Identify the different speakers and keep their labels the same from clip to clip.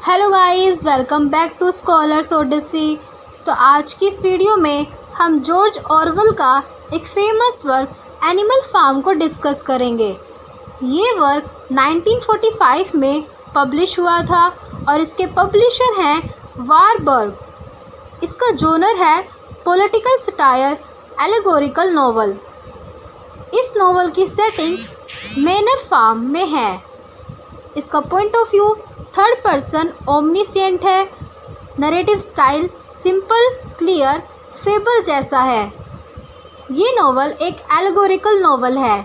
Speaker 1: Hello guys, welcome back to Scholars Odyssey. तो आज की इस वीडियो में हम जॉर्ज ऑरवेल का एक फेमस वर्क एनिमल फार्म को डिस्कस करेंगे। ये वर्क 1945 में पब्लिश हुआ था और इसके पब्लिशर हैं वारबर्ग। इसका जॉनर है पॉलिटिकल सटायर एलेगोरिकल नॉवल। इस नॉवल की सेटिंग मैनर फार्म में है। इसका point of view third person omniscient है। Narrative style simple, clear, fable जैसा है। ये नॉवल एक एलेगोरिकल नॉवल है।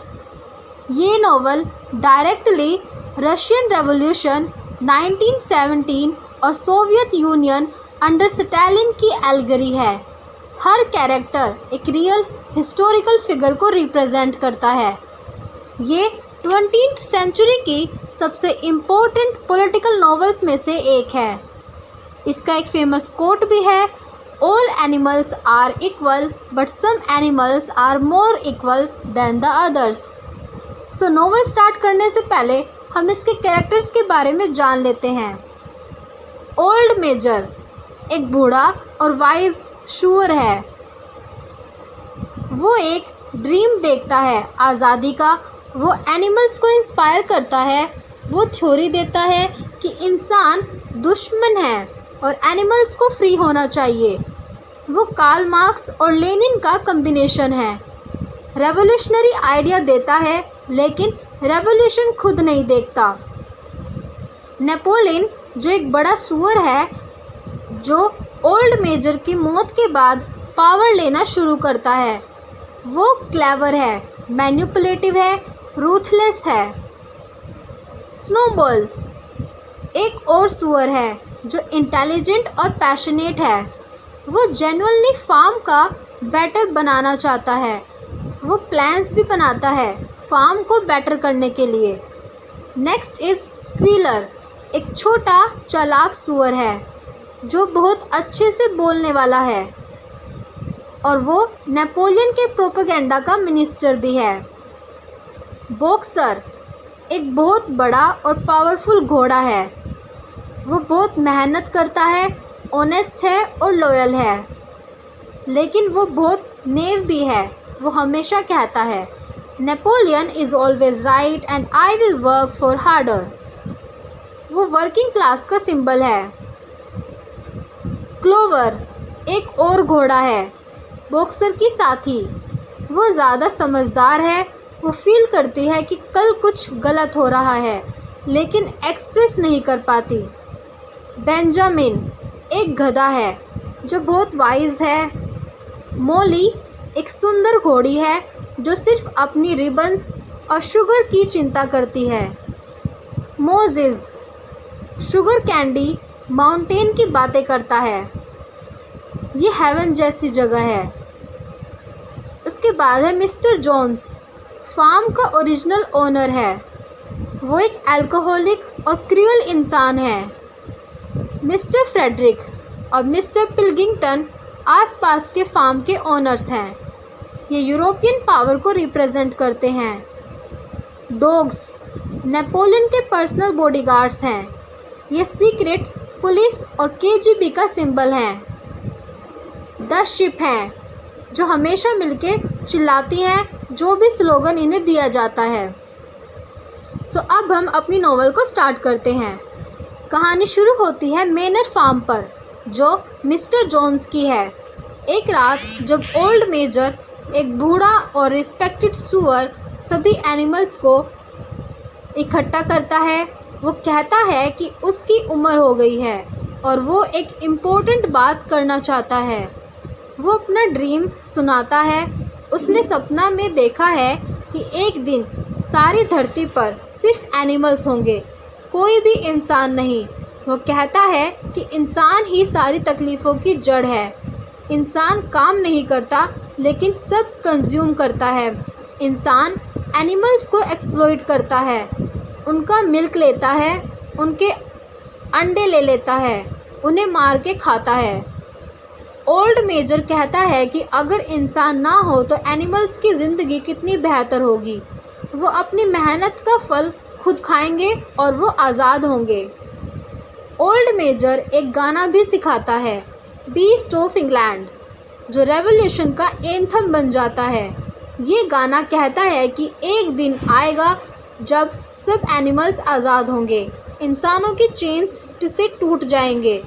Speaker 1: ये नॉवल डायरेक्टली रशियन रेवोल्यूशन 1917 और सोवियत यूनियन अंडर स्टालिन की एल्गरी है। हर कैरेक्टर एक रियल हिस्टोरिकल फिगर को रिप्रेजेंट करता है। ये 20th सेंचुरी की सबसे इम्पोर्टेंट पॉलिटिकल नॉवेल्स में से एक है। इसका एक फेमस कोट भी है, all animals are equal but some animals are more equal than the others. So novel start करने से पहले हम इसके कैरेक्टर्स के बारे में जान लेते हैं। ओल्ड मेजर एक बूढ़ा और वाइज शूअर है। वो एक ड्रीम देखता है आज़ादी का। वो एनिमल्स को इंस्पायर करता है। वो थ्योरी देता है कि इंसान दुश्मन है और एनिमल्स को फ्री होना चाहिए। वो कार्ल मार्क्स और लेनिन का कॉम्बिनेशन है। रेवोल्यूशनरी आइडिया देता है लेकिन रेवोल्यूशन खुद नहीं देखता। नेपोलियन जो एक बड़ा सुअर है, जो ओल्ड मेजर की मौत के बाद पावर लेना शुरू करता है। वो क्लेवर है, मैनिपुलेटिव है, रूथलेस है। स्नोबॉल एक और सुअर है जो इंटेलिजेंट और पैशनेट है। वो जेन्युइनली फार्म का बेटर बनाना चाहता है। वो प्लान्स भी बनाता है फार्म को बेटर करने के लिए। नेक्स्ट इज़ स्क्वीलर एक छोटा चालाक सुअर है जो बहुत अच्छे से बोलने वाला है और वो नेपोलियन के प्रोपेगेंडा का मिनिस्टर भी है। बॉक्सर एक बहुत बड़ा और पावरफुल घोड़ा है। वो बहुत मेहनत करता है, ऑनेस्ट है और लॉयल है, लेकिन वो बहुत नेव भी है। वो हमेशा कहता है Napoleon is always right and I will work for harder. वो वर्किंग क्लास का सिंबल है। क्लोवर एक और घोड़ा है, बॉक्सर की साथी। वो ज़्यादा समझदार है। वो फील करती है कि कल कुछ गलत हो रहा है लेकिन एक्सप्रेस नहीं कर पाती। बेंजामिन एक गधा है जो बहुत वाइज है। मोली एक सुंदर घोड़ी है जो सिर्फ अपनी रिबन्स और शुगर की चिंता करती है। मोजेस शुगर कैंडी माउंटेन की बातें करता है। ये हेवन जैसी जगह है। उसके बाद है मिस्टर जोन्स, फार्म का ओरिजिनल ओनर है। वो एक अल्कोहलिक और क्रूअल इंसान है। मिस्टर फ्रेडरिक और मिस्टर पिल्किंगटन आसपास के फार्म के ओनर्स हैं। ये यूरोपियन पावर को रिप्रेजेंट करते हैं। डॉग्स नेपोलियन के पर्सनल बॉडीगार्ड्स हैं। ये सीक्रेट पुलिस और केजीबी का सिंबल हैं। 10 शिप हैं जो हमेशा मिलके चिल्लाती हैं जो भी स्लोगन इन्हें दिया जाता है। सो अब हम अपनी नॉवल को स्टार्ट करते हैं। कहानी शुरू होती है मैनर फार्म पर जो मिस्टर जोन्स की है। एक रात जब ओल्ड मेजर एक बूढ़ा और रिस्पेक्टेड सुअर सभी एनिमल्स को इकट्ठा करता है, वो कहता है कि उसकी उम्र हो गई है और वो एक इम्पोर्टेंट बात करना चाहता है। वो अपना ड्रीम सुनाता है। उसने सपना में देखा है कि एक दिन सारी धरती पर सिर्फ एनिमल्स होंगे, कोई भी इंसान नहीं। वो कहता है कि इंसान ही सारी तकलीफ़ों की जड़ है। इंसान काम नहीं करता लेकिन सब कंज्यूम करता है। इंसान एनिमल्स को एक्सप्लॉइट करता है, उनका मिल्क लेता है, उनके अंडे ले लेता है, उन्हें मार के खाता है। ओल्ड मेजर कहता है कि अगर इंसान ना हो तो एनिमल्स की ज़िंदगी कितनी बेहतर होगी। वो अपनी मेहनत का फल खुद खाएंगे और वो आज़ाद होंगे। ओल्ड मेजर एक गाना भी सिखाता है, बीस्ट ऑफ इंग्लैंड, जो रेवोल्यूशन का एंथम बन जाता है। ये गाना कहता है कि एक दिन आएगा जब सब एनिमल्स आज़ाद होंगे, इंसानों की चेन्स से टूट जाएंगे।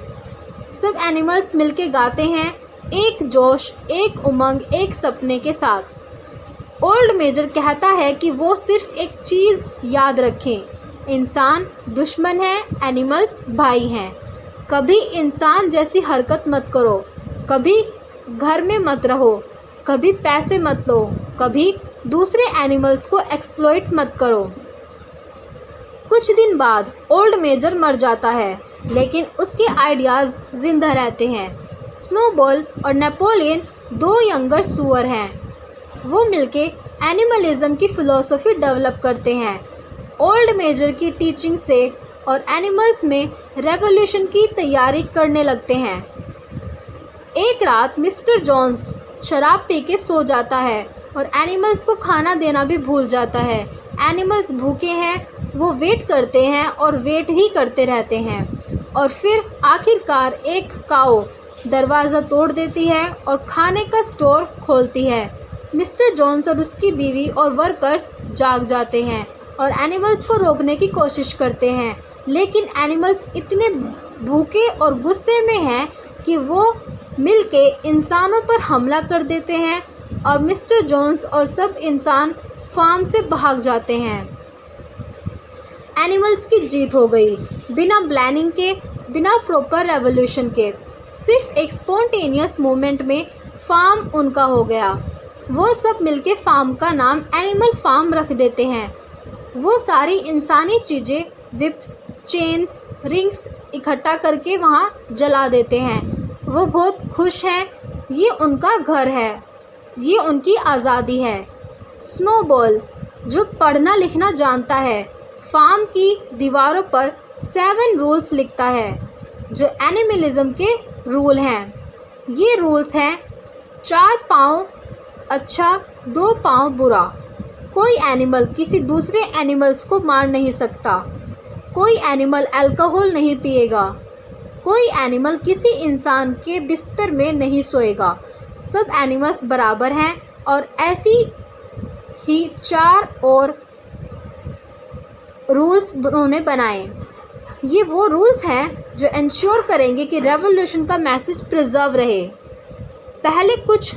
Speaker 1: सब एनिमल्स मिलके गाते हैं, एक जोश, एक उमंग, एक सपने के साथ। ओल्ड मेजर कहता है कि वो सिर्फ एक चीज़ याद रखें, इंसान दुश्मन है, एनिमल्स भाई हैं। कभी इंसान जैसी हरकत मत करो, कभी घर में मत रहो, कभी पैसे मत लो, कभी दूसरे एनिमल्स को एक्सप्लॉइट मत करो। कुछ दिन बाद ओल्ड मेजर मर जाता है, लेकिन उसके आइडियाज़ जिंदा रहते हैं। स्नोबॉल और नेपोलियन दो यंगर सुअर हैं। वो मिलके एनिमलिज्म की फ़िलॉसफी डेवलप करते हैं। ओल्ड मेजर की टीचिंग से और एनिमल्स में रेवोल्यूशन की तैयारी करने लगते हैं। एक रात मिस्टर जोन्स शराब पी के सो जाता है और एनिमल्स को खाना देना भी भूल जाता है। एनिमल्स भूखे हैं, वो वेट करते हैं और वेट ही करते रहते हैं, और फिर आखिरकार एक काऊ दरवाज़ा तोड़ देती है और खाने का स्टोर खोलती है। मिस्टर जोन्स और उसकी बीवी और वर्कर्स जाग जाते हैं और एनिमल्स को रोकने की कोशिश करते हैं, लेकिन एनिमल्स इतने भूखे और गुस्से में हैं कि वो मिलके इंसानों पर हमला कर देते हैं और मिस्टर जोन्स और सब इंसान फार्म से भाग जाते हैं। एनिमल्स की जीत हो गई, बिना प्लानिंग के, बिना प्रॉपर रेवोल्यूशन के। सिर्फ एक स्पॉन्टेनियस मूवमेंट में फार्म उनका हो गया। वो सब मिलके फार्म का नाम एनिमल फार्म रख देते हैं। वो सारी इंसानी चीज़ें, विप्स, चेन्स, रिंग्स इकट्ठा करके वहाँ जला देते हैं। वो बहुत खुश हैं, ये उनका घर है, ये उनकी आज़ादी है। स्नोबॉल, जो पढ़ना लिखना जानता है, फार्म की दीवारों पर 7 रूल्स लिखता है, जो एनिमलिज्म के रूल हैं। ये रूल्स हैं: 4 पाँव अच्छा, 2 पाँव बुरा। कोई एनिमल किसी दूसरे एनिमल्स को मार नहीं सकता। कोई एनिमल अल्कोहल नहीं पिएगा। कोई एनिमल किसी इंसान के बिस्तर में नहीं सोएगा। सब एनिमल्स बराबर हैं, और ऐसी ही 4 और रूल्स उन्होंने बनाए। ये वो रूल्स हैं जो इंश्योर करेंगे कि रेवोल्यूशन का मैसेज प्रिजर्व रहे। पहले कुछ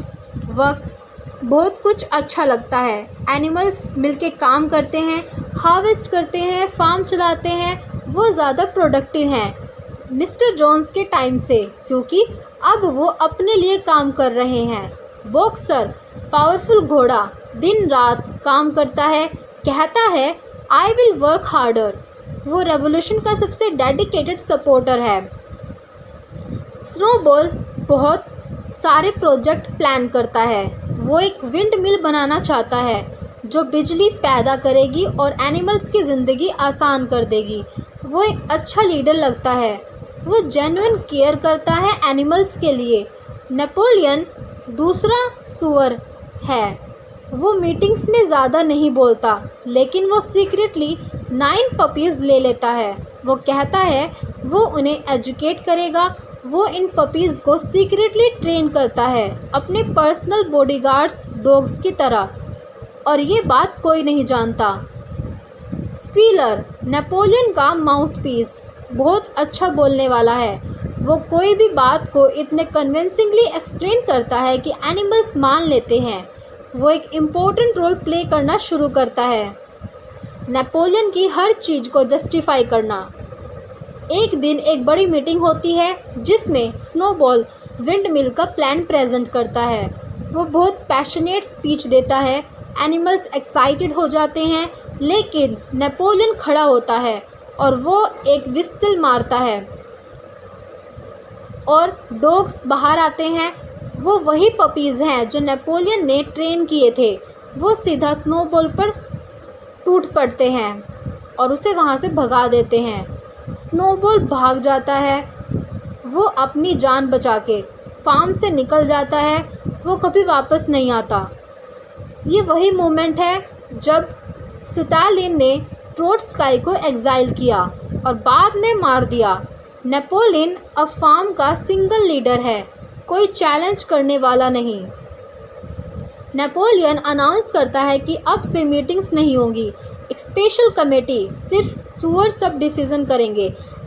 Speaker 1: वक्त बहुत कुछ अच्छा लगता है। एनिमल्स मिलके काम करते हैं, हार्वेस्ट करते हैं, फार्म चलाते हैं, वो ज़्यादा प्रोडक्टिव हैं मिस्टर जोन्स के टाइम से, क्योंकि अब वो अपने लिए काम कर रहे हैं। बॉक्सर, पावरफुल घोड़ा, दिन रात काम करता है, कहता है आई विल वर्क हार्डर। वो रेवोल्यूशन का सबसे डेडिकेटेड सपोर्टर है। स्नोबॉल बहुत सारे प्रोजेक्ट प्लान करता है। वो एक विंड मिल बनाना चाहता है जो बिजली पैदा करेगी और एनिमल्स की ज़िंदगी आसान कर देगी। वो एक अच्छा लीडर लगता है। वो जेन्युइन केयर करता है एनिमल्स के लिए। नेपोलियन दूसरा सुअर है। वो मीटिंग्स में ज़्यादा नहीं बोलता, लेकिन वो सीक्रेटली 9 पपीज़ ले लेता है। वो कहता है वो उन्हें एजुकेट करेगा। वो इन पपीज़ को सीक्रेटली ट्रेन करता है, अपने पर्सनल बॉडीगार्ड्स डॉग्स की तरह, और ये बात कोई नहीं जानता। स्क्वीलर, नेपोलियन का माउथपीस, बहुत अच्छा बोलने वाला है। वो कोई भी बात को इतने कन्विंसिंगली एक्सप्लेन करता है कि एनिमल्स मान लेते हैं। वो एक इम्पोर्टेंट रोल प्ले करना शुरू करता है, नेपोलियन की हर चीज़ को जस्टिफाई करना। एक दिन एक बड़ी मीटिंग होती है जिसमें स्नोबॉल विंड मिल का प्लान प्रेजेंट करता है। वो बहुत पैशनेट स्पीच देता है। एनिमल्स एक्साइटेड हो जाते हैं, लेकिन नेपोलियन खड़ा होता है और वो एक विस्टल मारता है और डॉग्स बाहर आते हैं। वो वही पपीज़ हैं जो नेपोलियन ने ट्रेन किए थे। वो सीधा स्नोबॉल पर टूट पड़ते हैं और उसे वहाँ से भगा देते हैं। स्नोबॉल भाग जाता है। वो अपनी जान बचा के फार्म से निकल जाता है। वो कभी वापस नहीं आता। ये वही मोमेंट है जब स्टालिन ने ट्रोट्स्काई को एग्जाइल किया और बाद में मार दिया। नेपोलियन अब फार्म का सिंगल लीडर है, कोई चैलेंज करने वाला नहीं। नेपोलियन अनाउंस करता है कि अब से मीटिंग्स नहीं होंगी, एक स्पेशल कमेटी सिर्फ सुअर सब डिसीजन करेंगे।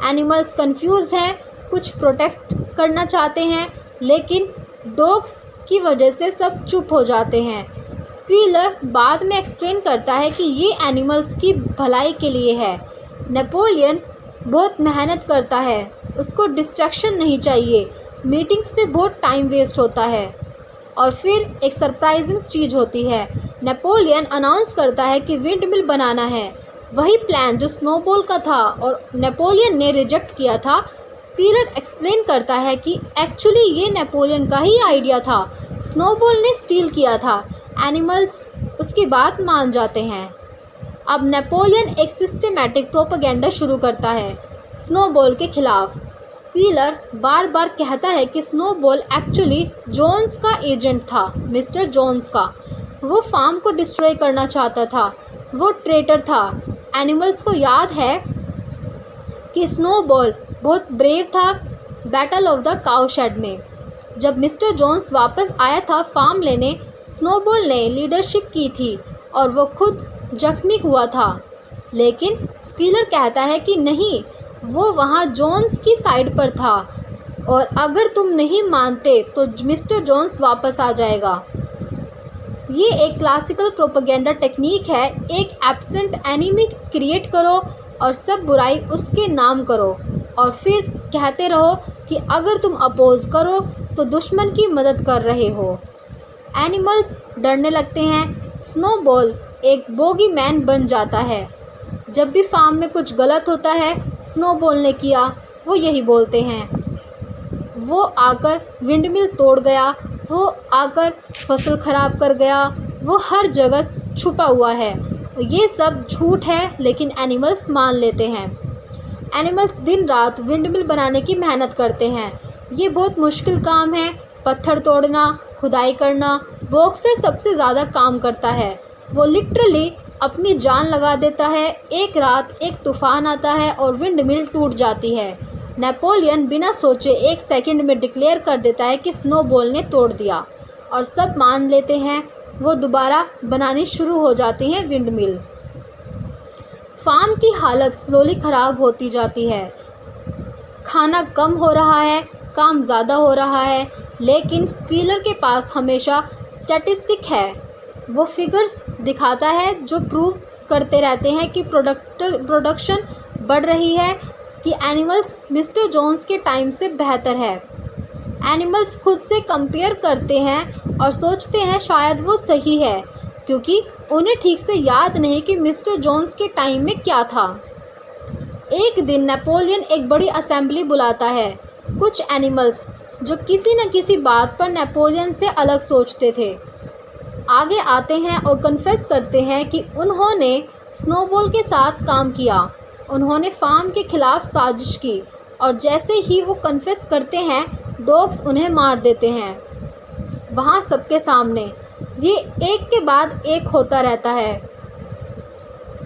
Speaker 1: एनिमल्स कंफ्यूज्ड हैं, कुछ प्रोटेस्ट करना चाहते हैं, लेकिन डॉग्स की वजह से सब चुप हो जाते हैं। स्क्वीलर बाद में एक्सप्लेन करता है कि ये एनिमल्स की भलाई के लिए है। नेपोलियन बहुत मेहनत करता है, उसको डिस्ट्रैक्शन नहीं चाहिए, मीटिंग्स में बहुत टाइम वेस्ट होता है। और फिर एक सरप्राइजिंग चीज़ होती है, नेपोलियन अनाउंस करता है कि विंड मिल बनाना है, वही प्लान जो स्नोबॉल का था और नेपोलियन ने रिजेक्ट किया था। स्क्वीलर एक्सप्लेन करता है कि एक्चुअली ये नेपोलियन का ही आइडिया था, स्नोबॉल ने स्टील किया था। एनिमल्स उसकी बात मान जाते हैं। अब नेपोलियन एक सिस्टमैटिक प्रोपेगेंडा शुरू करता है स्नोबॉल के खिलाफ। स्क्वीलर बार बार कहता है कि स्नोबॉल एक्चुअली जोन्स का एजेंट था, मिस्टर जोन्स का। वो फार्म को डिस्ट्रॉय करना चाहता था, वो ट्रेटर था। एनिमल्स को याद है कि स्नोबॉल बहुत ब्रेव था battle of the cow shade में। जब मिस्टर जोन्स वापस आया था फार्म लेने, स्नोबॉल ने लीडरशिप की थी और वो खुद जख्मी हुआ था। लेकिन स्क्वीलर कहता है कि नहीं, वो वहाँ जोन्स की साइड पर था और अगर तुम नहीं मानते तो मिस्टर जोन्स वापस आ जाएगा। ये एक क्लासिकल प्रोपेगेंडा टेक्निक है, एक एब्सेंट एनिमी क्रिएट करो और सब बुराई उसके नाम करो और फिर कहते रहो कि अगर तुम अपोज करो तो दुश्मन की मदद कर रहे हो। एनिमल्स डरने लगते हैं। स्नोबॉल एक बोगी मैन बन जाता है। जब भी फार्म में कुछ गलत होता है, स्नोबॉल ने किया, वो यही बोलते हैं। वो आकर विंडमिल तोड़ गया, वो आकर फसल ख़राब कर गया, वो हर जगह छुपा हुआ है। ये सब झूठ है, लेकिन एनिमल्स मान लेते हैं। एनिमल्स दिन रात विंडमिल बनाने की मेहनत करते हैं। ये बहुत मुश्किल काम है, पत्थर तोड़ना, खुदाई करना। बॉक्सर सबसे ज़्यादा काम करता है, वो लिटरली अपनी जान लगा देता है। एक रात एक तूफ़ान आता है और विंडमिल टूट जाती है। नेपोलियन बिना सोचे 1 सेकंड में डिक्लेयर कर देता है कि स्नोबॉल ने तोड़ दिया और सब मान लेते हैं। वो दोबारा बनानी शुरू हो जाती हैं विंडमिल। फार्म की हालत स्लोली ख़राब होती जाती है। खाना कम हो रहा है, काम ज़्यादा हो रहा है, लेकिन स्क्वीलर के पास हमेशा स्टैटिस्टिक है। वो फिगर्स दिखाता है जो प्रूव करते रहते हैं कि प्रोडक्शन बढ़ रही है, कि एनिमल्स मिस्टर जोन्स के टाइम से बेहतर है। एनिमल्स खुद से कंपेयर करते हैं और सोचते हैं शायद वो सही है, क्योंकि उन्हें ठीक से याद नहीं कि मिस्टर जोन्स के टाइम में क्या था। एक दिन नेपोलियन एक बड़ी असेंबली बुलाता है। कुछ एनिमल्स जो किसी न किसी बात पर नेपोलियन से अलग सोचते थे आगे आते हैं और कन्फेस करते हैं कि उन्होंने स्नोबॉल के साथ काम किया, उन्होंने फार्म के खिलाफ साजिश की। और जैसे ही वो कन्फेस करते हैं, डॉग्स उन्हें मार देते हैं वहाँ सबके सामने। ये एक के बाद एक होता रहता है।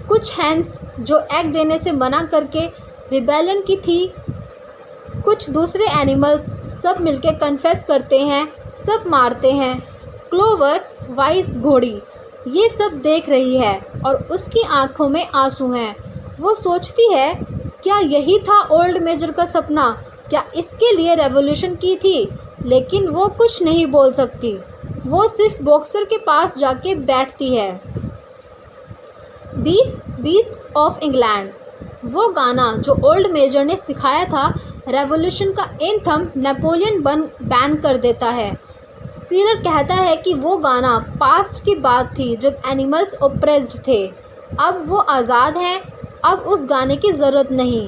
Speaker 1: कुछ हैंस जो एग देने से मना करके रिबेलियन की थी, कुछ दूसरे एनिमल्स सब मिलके कन्फेस करते हैं, सब मारते हैं। क्लोवर वाइस घोड़ी ये सब देख रही है और उसकी आंखों में आंसू हैं। वो सोचती है, क्या यही था ओल्ड मेजर का सपना? क्या इसके लिए रेवोल्यूशन की थी? लेकिन वो कुछ नहीं बोल सकती। वो सिर्फ बॉक्सर के पास जाके बैठती है। बीस्ट्स ऑफ इंग्लैंड, वो गाना जो ओल्ड मेजर ने सिखाया था, रेवोल्यूशन का एंथम नेपोलियन बैन कर देता है। स्क्वीलर कहता है कि वो गाना पास्ट की बात थी जब एनिमल्स ओप्रेस्ड थे। अब वो आज़ाद हैं, अब उस गाने की ज़रूरत नहीं।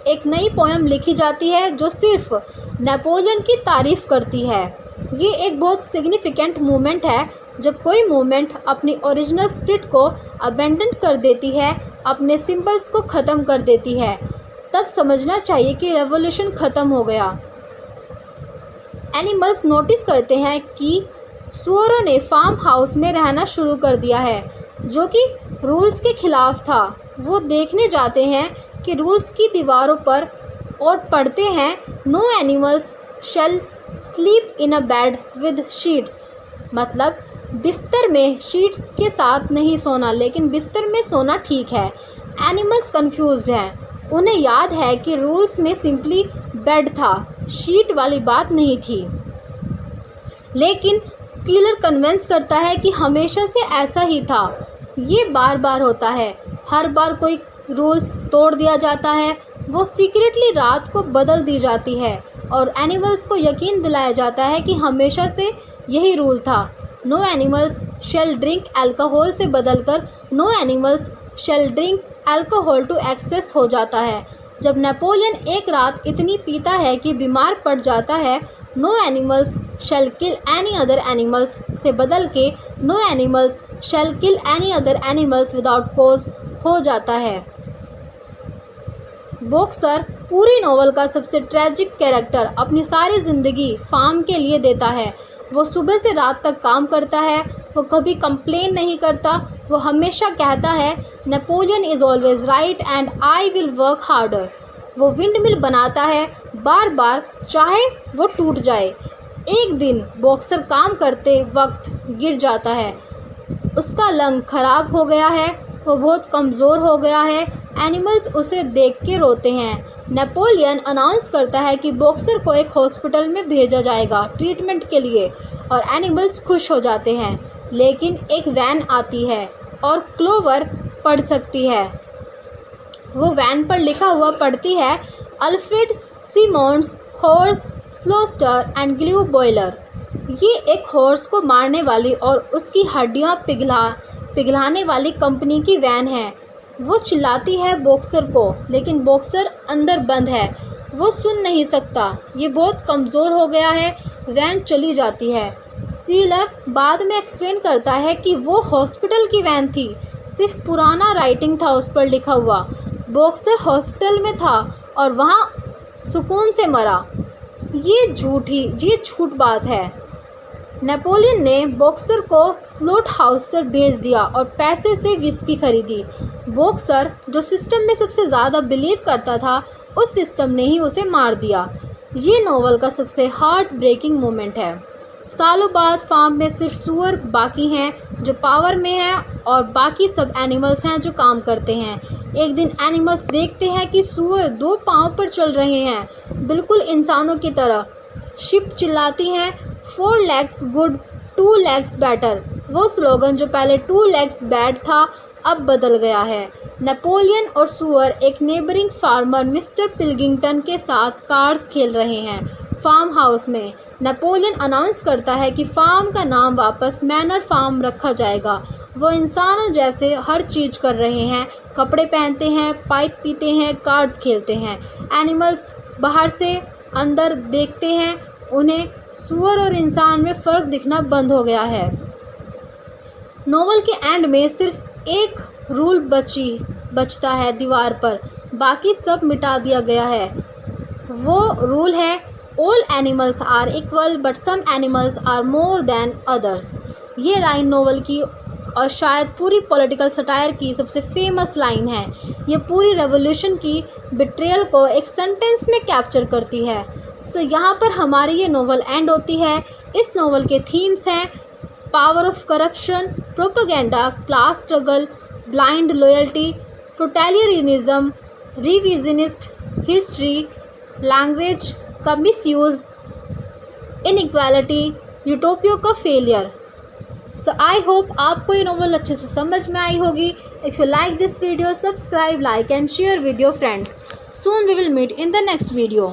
Speaker 1: एक नई पोएम लिखी जाती है जो सिर्फ नेपोलियन की तारीफ़ करती है। ये एक बहुत सिग्निफिकेंट मूवमेंट है जब कोई मूवमेंट अपनी ओरिजिनल स्पिरिट को अबेंडन कर देती है, अपने सिंबल्स को ख़त्म कर देती है, तब समझना चाहिए कि रेवोल्यूशन ख़त्म हो गया। एनिमल्स नोटिस करते हैं कि सुअरों ने फार्म हाउस में रहना शुरू कर दिया है, जो कि रूल्स के ख़िलाफ़ था। वो देखने जाते हैं कि रूल्स की दीवारों पर और पढ़ते हैं no animals shall sleep in a bed with sheets, मतलब बिस्तर में शीट्स के साथ नहीं सोना, लेकिन बिस्तर में सोना ठीक है। एनिमल्स कंफ्यूज्ड हैं, उन्हें याद है कि रूल्स में सिंपली बेड था, शीट वाली बात नहीं थी। लेकिन स्कीलर कन्विंस करता है कि हमेशा से ऐसा ही था, ये बार बार होता है, हर बार कोई रूल्स तोड़ दिया जाता है, वो सीक्रेटली रात को बदल दी जाती है और एनिमल्स को यकीन दिलाया जाता है कि हमेशा से यही रूल था। No animals shall drink alcohol से बदलकर no animals shall drink alcohol to excess हो जाता है। जब नेपोलियन एक रात इतनी पीता है कि बीमार पड़ जाता है, no animals shall kill any other animals से बदल के no animals shall kill any other animals without cause हो जाता है। बॉक्सर पूरी नॉवल का सबसे ट्रेजिक कैरेक्टर अपनी सारी ज़िंदगी फार्म के लिए देता है। वो सुबह से रात तक काम करता है, वो कभी कंप्लेन नहीं करता, वो हमेशा कहता है Napoleon is always right and I will work harder. वो विंड मिल बनाता है बार बार, चाहे वो टूट जाए। एक दिन बॉक्सर काम करते वक्त गिर जाता है, उसका लंग खराब हो गया है, वो बहुत कमज़ोर हो गया है। एनिमल्स उसे देख के रोते हैं। नेपोलियन अनाउंस करता है कि बॉक्सर को एक हॉस्पिटल में भेजा जाएगा ट्रीटमेंट के लिए और एनिमल्स खुश हो जाते हैं। लेकिन एक वैन आती है और क्लोवर पढ़ सकती है। वो वैन पर लिखा हुआ पढ़ती है Alfred Simmonds horse slaughterer and glue boiler. ये एक हॉर्स को मारने वाली और उसकी हड्डियाँ पिघलाने वाली कंपनी की वैन है। वो चिल्लाती है बॉक्सर को, लेकिन बॉक्सर अंदर बंद है, वो सुन नहीं सकता, ये बहुत कमज़ोर हो गया है। वैन चली जाती है। स्कीलर बाद में एक्सप्लेन करता है कि वो हॉस्पिटल की वैन थी, सिर्फ पुराना राइटिंग था उस पर लिखा हुआ। बॉक्सर हॉस्पिटल में था और वहाँ सुकून से मरा। ये झूठ बात है। नेपोलियन ने बॉक्सर को स्लोट हाउस भेज दिया और पैसे से विस्की खरीदी। बॉक्सर जो सिस्टम में सबसे ज़्यादा बिलीव करता था, उस सिस्टम ने ही उसे मार दिया। ये नॉवल का सबसे हार्ट ब्रेकिंग मोमेंट है। सालों बाद फार्म में सिर्फ सूअर बाकी हैं जो पावर में हैं और बाकी सब एनिमल्स हैं जो काम करते हैं। एक दिन एनिमल्स देखते हैं कि सूअर 2 पाँव पर चल रहे हैं, बिल्कुल इंसानों की तरह। शिप चिल्लाती हैं 4 legs गुड 2 legs बेटर। वो स्लोगन जो पहले 2 legs बैड था, अब बदल गया है। नेपोलियन और सूअर एक नेबरिंग फार्मर मिस्टर पिल्किंगटन के साथ कार्ड्स खेल रहे हैं फार्म हाउस में। नेपोलियन अनाउंस करता है कि फार्म का नाम वापस मैनर फार्म रखा जाएगा। वो इंसानों जैसे हर चीज़ कर रहे हैं, कपड़े पहनते हैं, पाइप पीते हैं, कार्ड्स खेलते हैं। एनिमल्स बाहर से अंदर देखते हैं, उन्हें सूअर और इंसान में फ़र्क दिखना बंद हो गया है। नॉवल के एंड में सिर्फ एक रूल बचता है दीवार पर, बाकी सब मिटा दिया गया है। वो रूल है all animals are equal but some animals are more than others. ये लाइन नॉवल की और शायद पूरी पॉलिटिकल सटायर की सबसे फेमस लाइन है। ये पूरी रेवोल्यूशन की बिट्रेयल को एक सेंटेंस में कैप्चर करती है। सो यहाँ पर हमारी ये नॉवल एंड होती है। इस नॉवल के थीम्स हैं power of corruption, propaganda, class struggle, blind loyalty, totalitarianism, revisionist history, language का मिसयूज़, इनइक्वालिटी, यूटोपिया का फेलियर। सो आई होप आपको ये नॉवल अच्छे से समझ में आई होगी। If you like this video, subscribe, like and share with your friends. Soon we will meet in the next video.